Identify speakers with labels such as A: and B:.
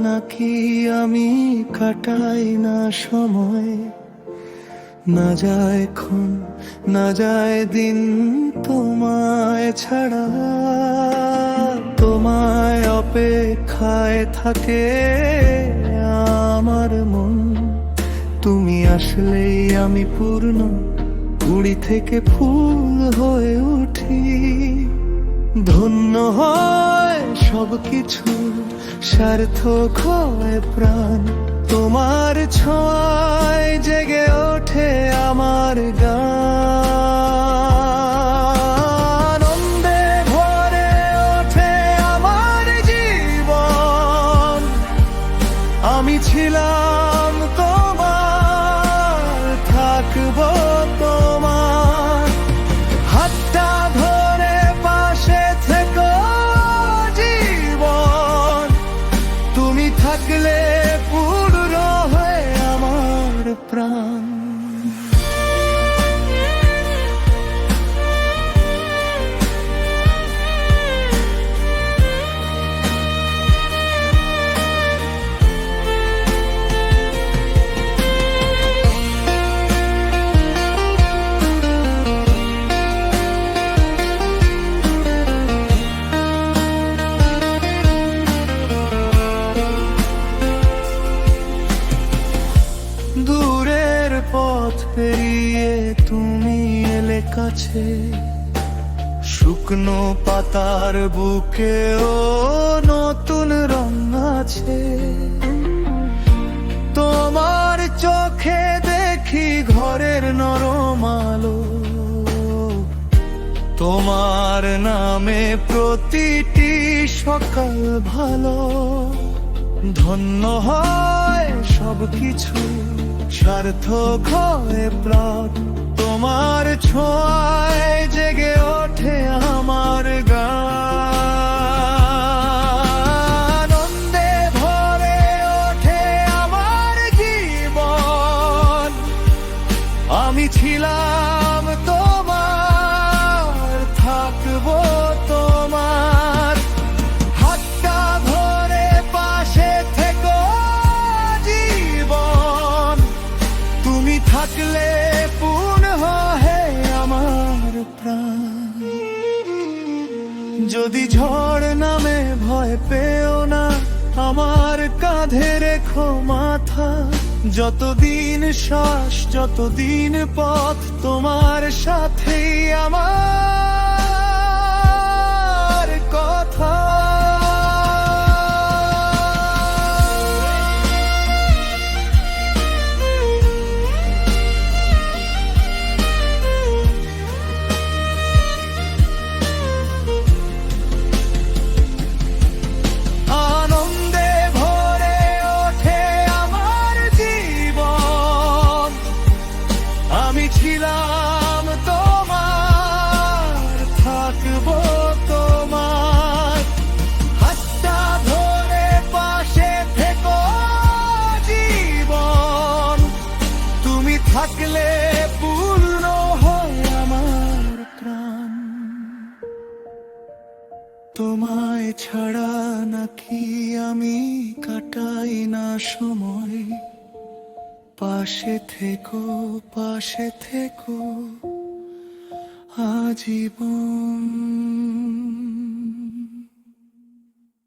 A: নাকি আমি কাটাই না সময়, না যায় ক্ষণ না যায় দিন তোমায় ছাড়া। তোমায় অপেক্ষায় থাকে আমার মন, তুমি আসলেই আমি পূর্ণ, কুড়ি থেকে ফুল হয়ে উঠি। ধন্য হয় সবকিছু, সার্থক হয় প্রাণ, তোমার ছোঁয়ায় জেগে ওঠে আমার গান। আনন্দে ভরে ওঠে আমার জীবন, আমি ছিলাম তোমার, থাকবো তোমার। হাতটা ধরে পাশে থেকো জীবন, তুমি থাকলে পূর্ণ হয়ে আমার প্রাণ। দূরের পথ পেরিয়ে তুমি এলে কাছে, শুকনো পাতার বুকেও নতুন রং আছে। তোমার চোখে দেখি ঘরের নরম আলো, তোমার নামে প্রতিটি সকাল ভালো। ধন্য হয় সবকিছু, সার্থক হয় প্রাণ, তোমার ছোঁয়ায় জেগে ওঠে আমার গান। আনন্দে ভরে ওঠে আমার জীবন, আমি ছিলাম তোমার, থাকবো তোমার। হাতটা ধরে পাশে থেকো জীবন, তুমি থাকলে পূর্ণ হয় আমার প্রাণ। যদি ঝড় নামে ভয় পেও না, আমার কাঁধে রেখো মাথা। যতদিন শ্বাস যতদিন পথ, তোমার সাথেই আমার কথা। আনন্দে ভরে ওঠে আমার জীবন, আমি ছিলাম তোমার, থাকবো তোমার। হাতটা ধরে পাশে থেকো জীবন, তুমি থাকলে পূর্ণ হয় আমার প্রাণ। তোমায় ছাড়া নাকি আমি কাটাই না সময়, পাশে থেকো আজীবন।